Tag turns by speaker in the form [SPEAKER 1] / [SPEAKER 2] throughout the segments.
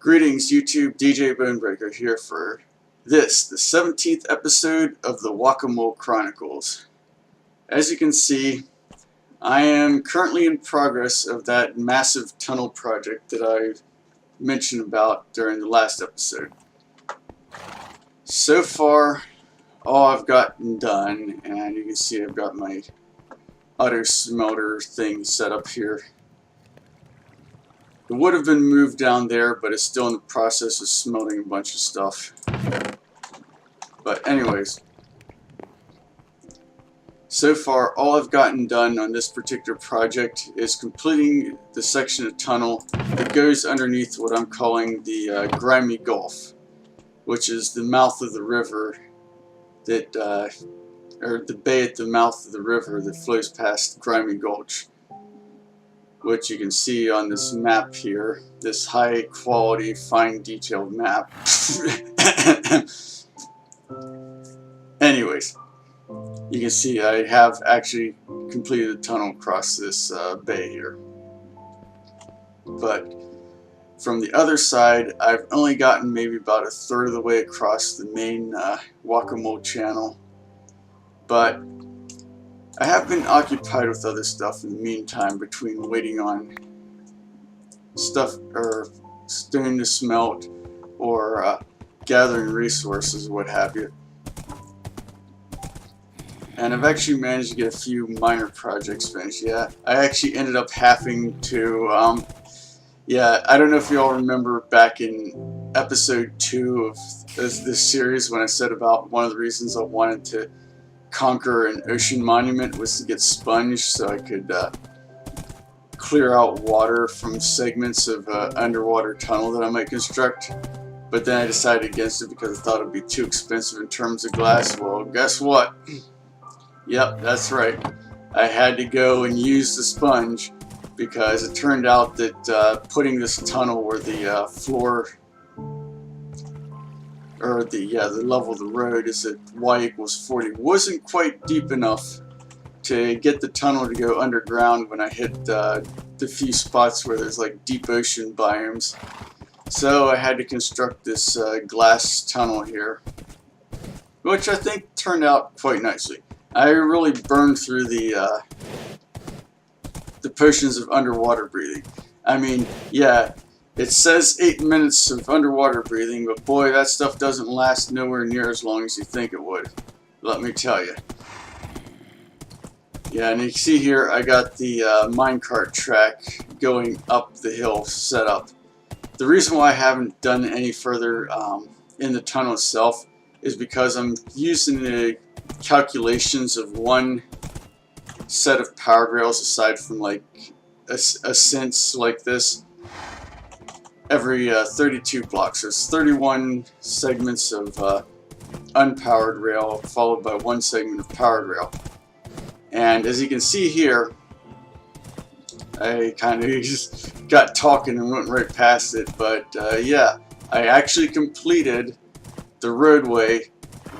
[SPEAKER 1] Greetings YouTube, DJ Bonebreaker here for this, the 17th episode of the Múul Chronicles. As you can see, I am currently in progress of that massive tunnel project that I mentioned about during the last episode. So far, all I've gotten done, and you can see I've got my auto smelter thing set up here. It would have been moved down there, but it's still in the process of smelting a bunch of stuff. But anyways, so far all I've gotten done on this particular project is completing the section of tunnel that goes underneath what I'm calling the Grimy Gulf, which is the mouth of the river that, or the bay at the mouth of the river that flows past Grimy Gulch, which you can see on this map here, this high quality, fine detailed map. Anyways, you can see I have actually completed the tunnel across this bay here. But from the other side, I've only gotten maybe about a third of the way across the main Múul channel. But I have been occupied with other stuff in the meantime, between waiting on stuff or stone to smelt or gathering resources, what have you. And I've actually managed to get a few minor projects finished. Yeah, I actually ended up having to, yeah, I don't know if you all remember back in episode 2 of this series when I said about one of the reasons I wanted to conquer an ocean monument was to get sponge so I could clear out water from segments of underwater tunnel that I might construct. But then I decided against it because I thought it would be too expensive in terms of glass. Well, guess what? Yep, that's right. I had to go and use the sponge because it turned out that putting this tunnel where the floor, or the level of the road is at y=40, wasn't quite deep enough to get the tunnel to go underground when I hit the few spots where there's like deep ocean biomes. So I had to construct this glass tunnel here, which I think turned out quite nicely. I really burned through the potions of underwater breathing. I mean, yeah, it says 8 minutes of underwater breathing, but boy, that stuff doesn't last nowhere near as long as you think it would. Let me tell you. Yeah, and you can see here I got the minecart track going up the hill set up. The reason why I haven't done any further in the tunnel itself is because I'm using the calculations of one set of powered rails aside from like ascents like this every 32 blocks. There's 31 segments of unpowered rail followed by one segment of powered rail. And as you can see here, I kind of just got talking and went right past it, but yeah, I actually completed the roadway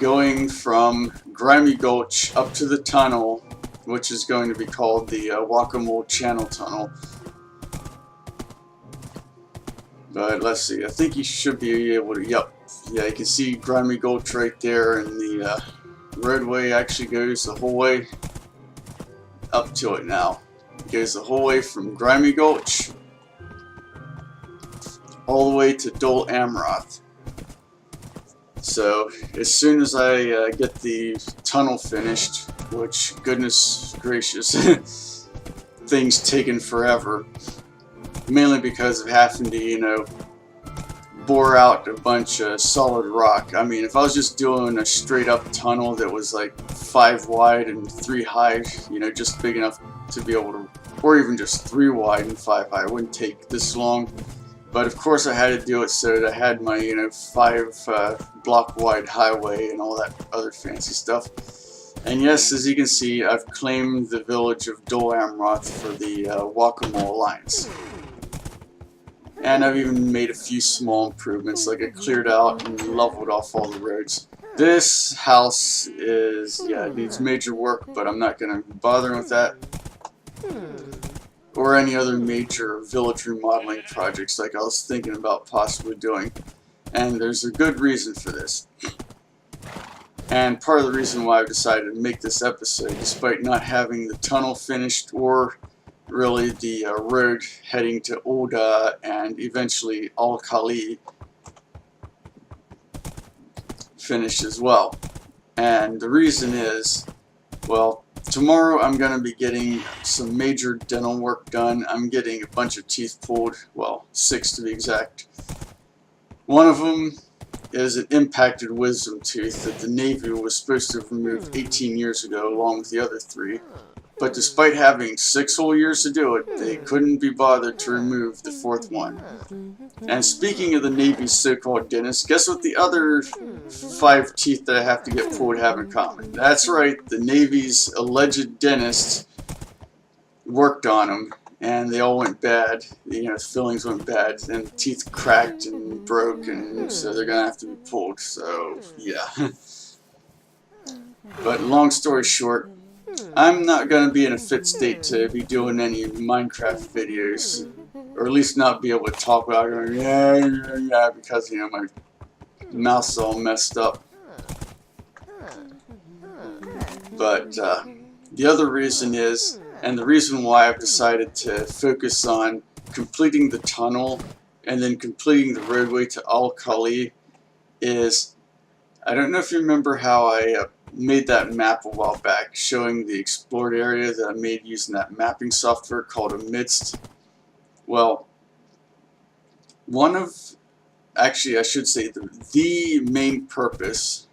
[SPEAKER 1] going from Grimy Gulch up to the tunnel, which is going to be called the Múul Channel Tunnel. But let's see, I think you should be able to, yep, yeah, you can see Grimy Gulch right there, and the roadway actually goes the whole way up to it now. It goes the whole way from Grimy Gulch all the way to Dol Amroth. So as soon as I get the tunnel finished, which goodness gracious, things taken forever, mainly because of having to, you know, bore out a bunch of solid rock. I mean, if I was just doing a straight up tunnel that was like 5 wide and 3 high, you know, just big enough to be able to, or even just 3 wide and 5 high, it wouldn't take this long. But of course I had to do it so that I had my, you know, 5 block wide highway and all that other fancy stuff. And yes, as you can see, I've claimed the village of Dol Amroth for the Múul Alliance. And I've even made a few small improvements, like I cleared out and leveled off all the roads. This house is, yeah, it needs major work, but I'm not going to bother with that. or any other major village remodeling projects like I was thinking about possibly doing. And there's a good reason for this. And part of the reason why I've decided to make this episode, despite not having the tunnel finished or really the road heading to Oda and eventually Al-Khali finished as well. And the reason is, well, tomorrow I'm going to be getting some major dental work done. I'm getting a bunch of teeth pulled, well, 6 to be exact. One of them is an impacted wisdom tooth that the Navy was supposed to have removed 18 years ago along with the other 3. But despite having 6 whole years to do it, they couldn't be bothered to remove the 4th one. And speaking of the Navy's so-called dentist, guess what the other 5 teeth that I have to get pulled have in common? That's right, the Navy's alleged dentist worked on them, and they all went bad. You know, the fillings went bad, and the teeth cracked and broke, and so they're gonna have to be pulled. So yeah. But long story short, I'm not going to be in a fit state to be doing any Minecraft videos, or at least not be able to talk about it, yeah, because, you know, my mouth's all messed up. But the other reason is, and the reason why I've decided to focus on completing the tunnel and then completing the roadway to Al-Khali is, I don't know if you remember how I made that map a while back showing the explored area that I made using that mapping software called Amidst. Well, actually I should say the main purpose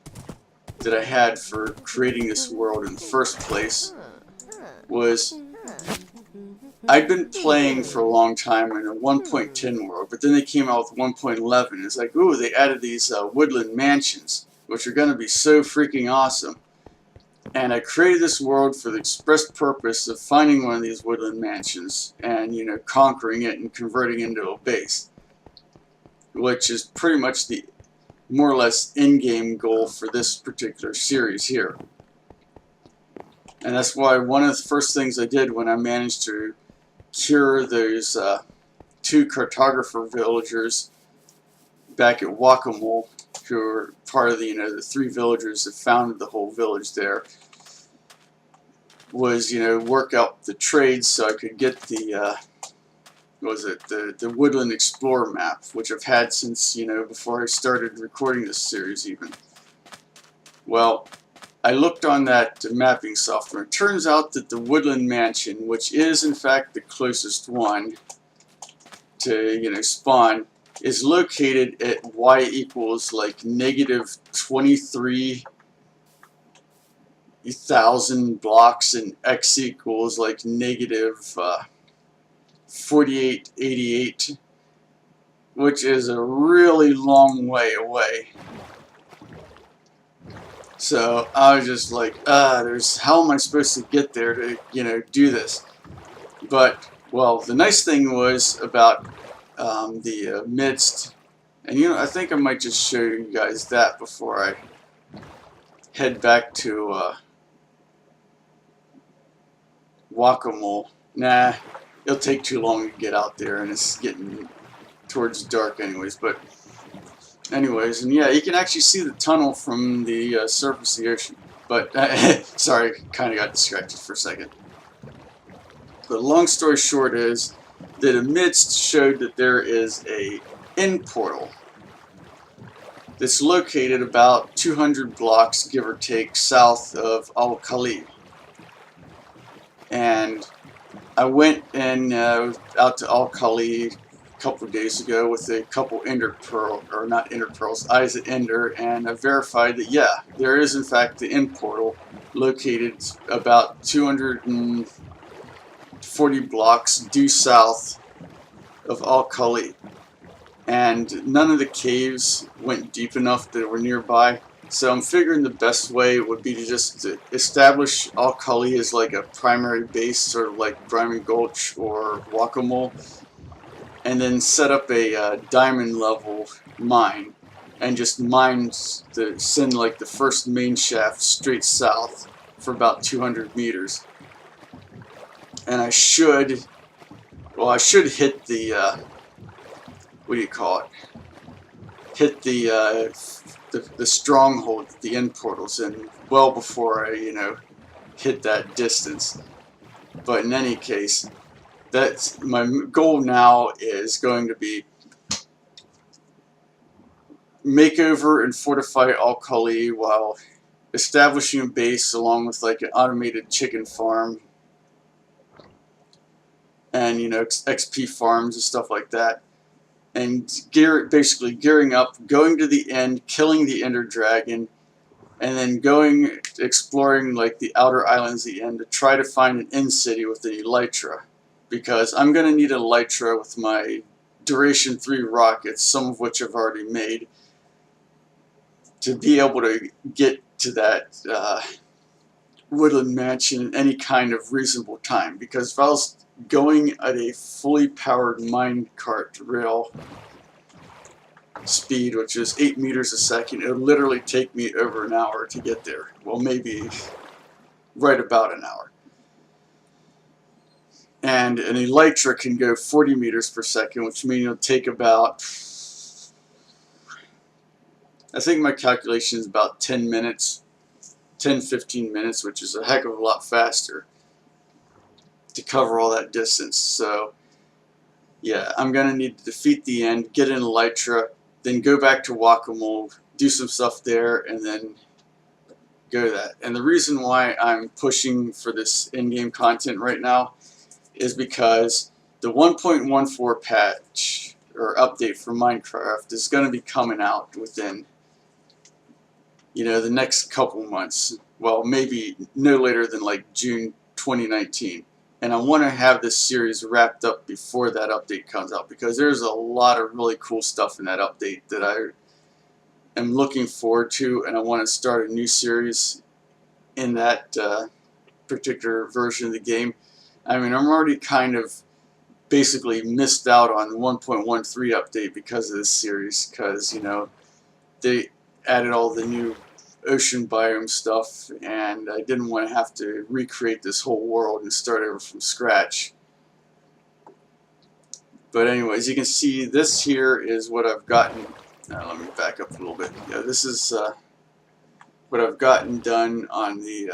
[SPEAKER 1] that I had for creating this world in the first place was I'd been playing for a long time in a 1.10 world, but then they came out with 1.11. It's like, ooh, they added these woodland mansions, which are going to be so freaking awesome. And I created this world for the express purpose of finding one of these woodland mansions and, you know, conquering it and converting it into a base, which is pretty much the more or less in-game goal for this particular series here. And that's why one of the first things I did when I managed to cure those 2 cartographer villagers back at Múul, who are part of the, you know, the 3 villagers that founded the whole village there, was, you know, work out the trades so I could get the the Woodland Explorer map, which I've had since, you know, before I started recording this series even. Well, I looked on that mapping software. It turns out that the Woodland Mansion, which is in fact the closest one to, you know, spawn, is located at y equals like negative 23,000 blocks and x equals like negative 4888, which is a really long way away. So I was just like, how am I supposed to get there to, you know, do this? But, well, the nice thing was about the midst, and, you know, I think I might just show you guys that before I head back to Múul. Nah, it'll take too long to get out there, and it's getting towards dark anyways. But anyways, and yeah, you can actually see the tunnel from the surface of the ocean. But sorry, kind of got distracted for a second. But long story short is that Amidst showed that there is a end portal that's located about 200 blocks, give or take, south of Al-Khali. And I went and out to Al-Khali a couple of days ago with a couple Ender Pearl, or not Ender Pearls, Eyes of Ender, and I verified that, yeah, there is in fact the end portal located about 240 blocks due south of Al-Khali. And none of the caves went deep enough that were nearby. So I'm figuring the best way would be to just establish Al-Khali as like a primary base, sort of like Brimy Gulch or Múul, and then set up a diamond level mine, and just send like the first main shaft straight south for about 200 meters. And I should well, I should hit the, what do you call it? Hit the stronghold, the end portals, and well before I, hit that distance. But in any case, that's my goal now is going to be make over and fortify Al-Khali while establishing a base along with like an automated chicken farm and XP farms and stuff like that, and basically gearing up, going to the end, killing the Ender Dragon, and then going exploring like the outer islands at the end to try to find an end city with an Elytra, because I'm going to need an Elytra with my Duration 3 rockets, some of which I've already made, to be able to get to that woodland mansion in any kind of reasonable time. Because if I was going at a fully powered minecart rail speed, which is 8 meters a second, it would literally take me over an hour to get there. Well, maybe right about an hour. And an Elytra can go 40 meters per second, which means it'll take about, I think my calculation is about 10 minutes, 10-15 minutes, which is a heck of a lot faster to cover all that distance. So yeah, I'm going to need to defeat the end, get an Elytra, then go back to Múul, do some stuff there, and then go to that. And the reason why I'm pushing for this in-game content right now is because the 1.14 patch or update for Minecraft is going to be coming out within the next couple months. Well, maybe no later than like June 2019. And I want to have this series wrapped up before that update comes out, because there's a lot of really cool stuff in that update that I am looking forward to, and I want to start a new series in that particular version of the game. I mean, I'm already kind of basically missed out on the 1.13 update because of this series, because they added all the new ocean biome stuff, and I didn't want to have to recreate this whole world and start over from scratch. But anyways, you can see this here is what I've gotten. Let me back up a little bit. Yeah, this is what I've gotten done on the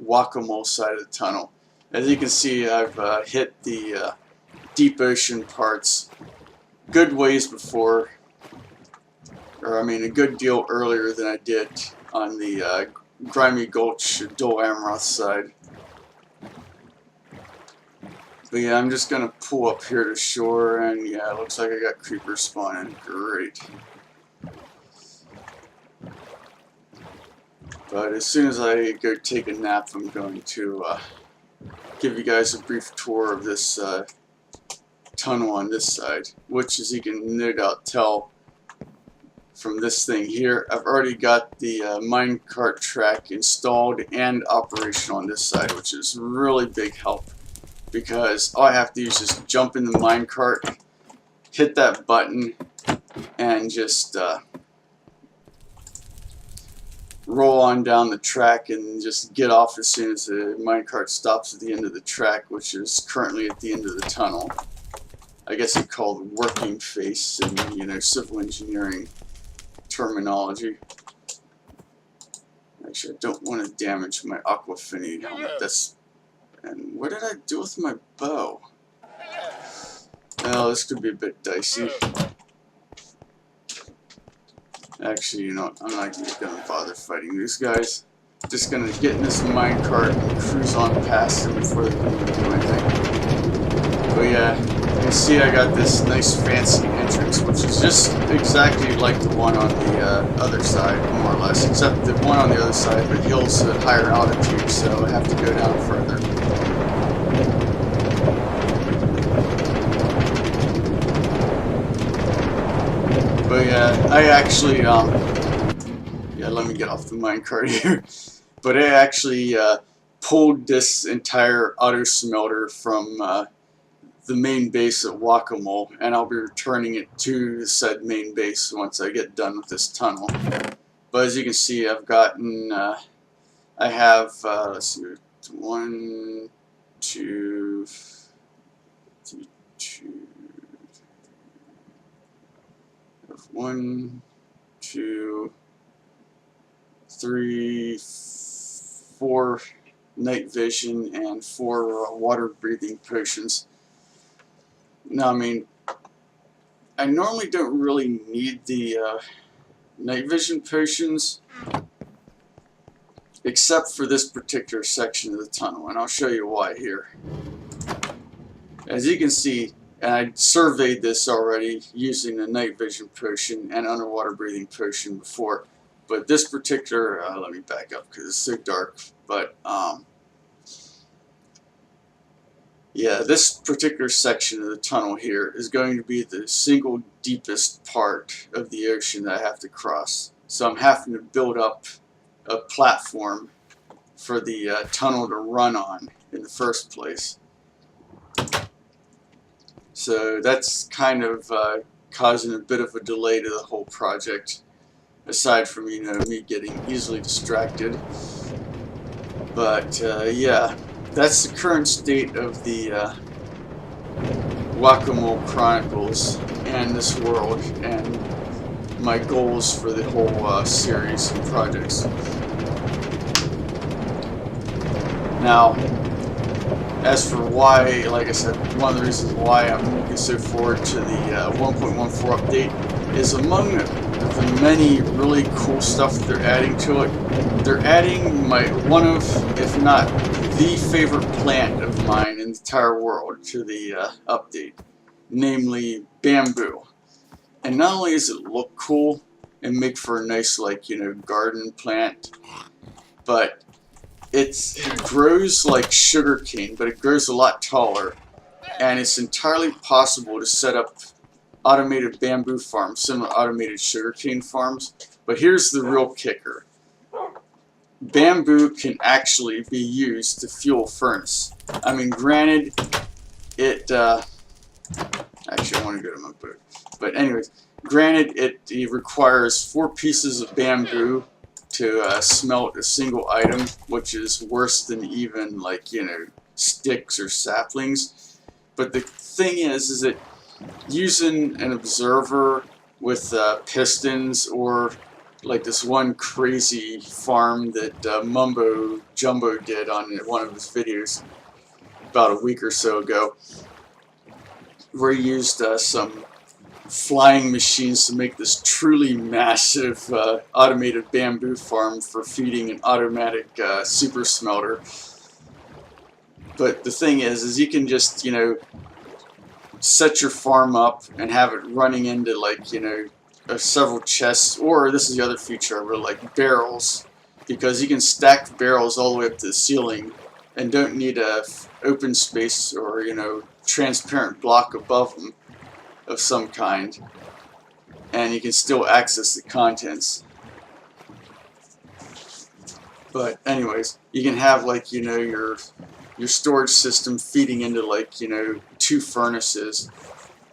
[SPEAKER 1] Múul side of the tunnel. As you can see, I've hit the deep ocean parts good ways before, or I mean a good deal earlier than I did on the Grimy Gulch Dol Amroth side. But yeah, I'm just gonna pull up here to shore, and yeah, it looks like I got creepers spawning. Great. But as soon as I go take a nap, I'm going to give you guys a brief tour of this tunnel on this side, which, as you can no doubt tell from this thing here, I've already got the minecart track installed and operational on this side, which is really big help, because all I have to do is just jump in the minecart, hit that button, and just roll on down the track and just get off as soon as the minecart stops at the end of the track, which is currently at the end of the tunnel. I guess it's called working face in civil engineering terminology. Actually, I don't want to damage my Aquafinity helmet. And what did I do with my bow? Well, this could be a bit dicey. Actually, I'm not even going to bother fighting these guys. Just going to get in this minecart and cruise on past them before they can even do anything. But yeah, you can see I got this nice fancy entrance, which is just exactly like the one on the other side, more or less. Except the one on the other side, the hill's at higher altitude, so I have to go down further. But yeah, I actually, yeah, let me get off the minecart here. But I actually pulled this entire auto smelter from the main base at Múul, and I'll be returning it to said main base once I get done with this tunnel. But as you can see, I've gotten, I have, let's see, 1, 2, 3, 1, 2, 3, 4 night vision and 4 water breathing potions. Now, I mean, I normally don't really need the night vision potions, except for this particular section of the tunnel, and I'll show you why here. As you can see, and I surveyed this already using the night vision potion and underwater breathing potion before, but this particular, let me back up because it's so dark, but yeah, this particular section of the tunnel here is going to be the single deepest part of the ocean that I have to cross. So I'm having to build up a platform for the tunnel to run on in the first place. So that's kind of causing a bit of a delay to the whole project, aside from, you know, me getting easily distracted. But yeah, that's the current state of the Múul Chronicles and this world, and my goals for the whole series and projects. Now, as for why, like I said, one of the reasons why I'm looking so forward to the 1.14 update is among the many really cool stuff that they're adding to it. They're adding one of, if not the favorite plant of mine in the entire world to the update, namely bamboo. And not only does it look cool and make for a nice, like, you know, garden plant, but it grows like sugarcane, but it grows a lot taller, and it's entirely possible to set up automated bamboo farms, similar to automated sugarcane farms. But here's the real kicker. Bamboo can actually be used to fuel a furnace. I mean, granted, it, actually I want to go to my boat. But anyways, granted, it requires 4 pieces of bamboo to smelt a single item, which is worse than even, like, you know, sticks or saplings. But the thing is that using an observer with pistons, or like this one crazy farm that Mumbo Jumbo did on one of his videos about a week or so ago, where he used some flying machines to make this truly massive automated bamboo farm for feeding an automatic super smelter. But the thing is you can just, you know, set your farm up and have it running into, like, you know, several chests, or this is the other feature I really like, barrels, because you can stack the barrels all the way up to the ceiling and don't need a open space or, you know, transparent block above them of some kind, and you can still access the contents. But anyways, you can have, like, you know, your storage system feeding into, like, you know, 2 furnaces.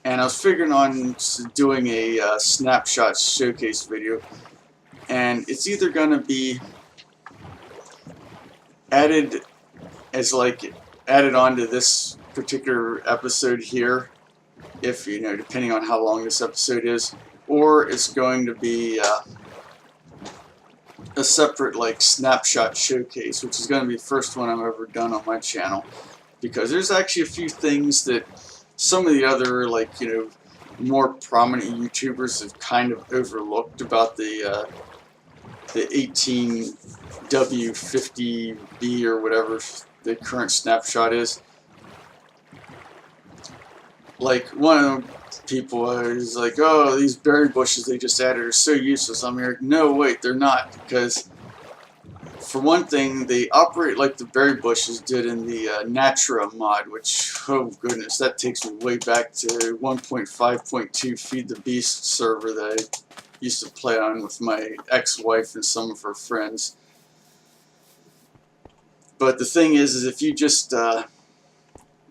[SPEAKER 1] And I was figuring on doing a snapshot showcase video, and it's either gonna be added as, like, added onto this particular episode here, if, you know, depending on how long this episode is, or it's going to be a separate, like, snapshot showcase, which is going to be the first one I've ever done on my channel, because there's actually a few things that some of the other, like, you know, more prominent YouTubers have kind of overlooked about the 18W50B or whatever the current snapshot is. Like, one of the people is like, oh, these berry bushes they just added are so useless. I'm here, no, wait, they're not, because for one thing, they operate like the berry bushes did in the Natura mod, which, oh goodness, that takes me way back to 1.5.2 Feed the Beast server that I used to play on with my ex-wife and some of her friends. But the thing is if you just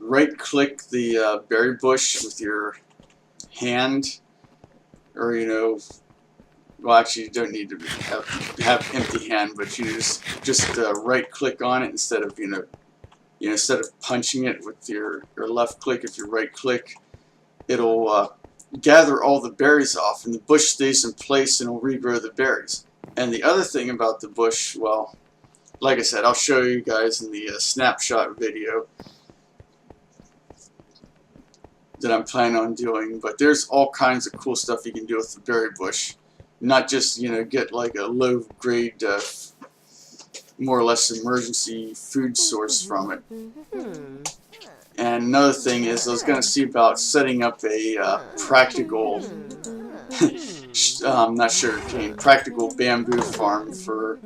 [SPEAKER 1] right-click the berry bush with your hand, or, you know, well, actually, you don't need to have empty hand, but you just right-click on it instead of, you know, instead of punching it with your left click. If you right-click, it'll gather all the berries off, and the bush stays in place and will regrow the berries. And the other thing about the bush, well, like I said, I'll show you guys in the snapshot video that I'm planning on doing, but there's all kinds of cool stuff you can do with the berry bush. Not just, you know, get like a low grade, more or less emergency food source from it. And another thing is, I was going to see about setting up a practical, not sugarcane, practical bamboo farm for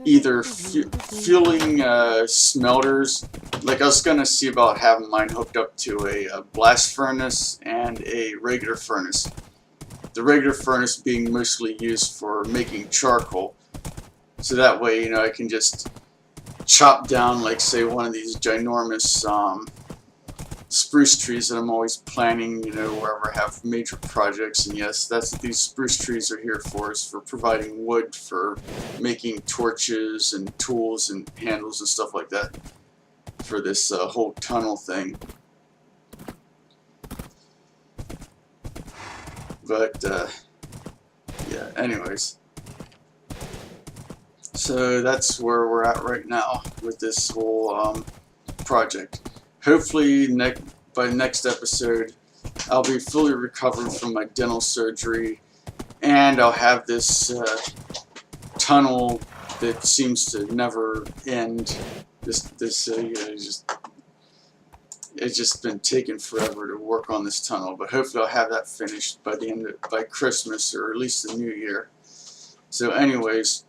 [SPEAKER 1] either fueling smelters. Like I was going to see about having mine hooked up to a blast furnace and a regular furnace. The regular furnace being mostly used for making charcoal. So that way, you know, I can just chop down, like, say, one of these ginormous spruce trees that I'm always planting, you know, wherever I have major projects. And yes, that's what these spruce trees are here for, is for providing wood for making torches and tools and handles and stuff like that for this whole tunnel thing. But yeah, anyways, so that's where we're at right now with this whole project. Hopefully by next episode I'll be fully recovered from my dental surgery, and I'll have this tunnel that seems to never end. You know, it's just been taking forever to work on this tunnel, but hopefully I'll have that finished by by Christmas, or at least the New Year. So anyways,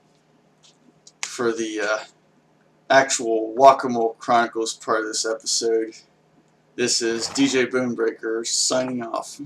[SPEAKER 1] for the actual Múul Chronicles part of this episode, this is DJ Bonebreaker signing off.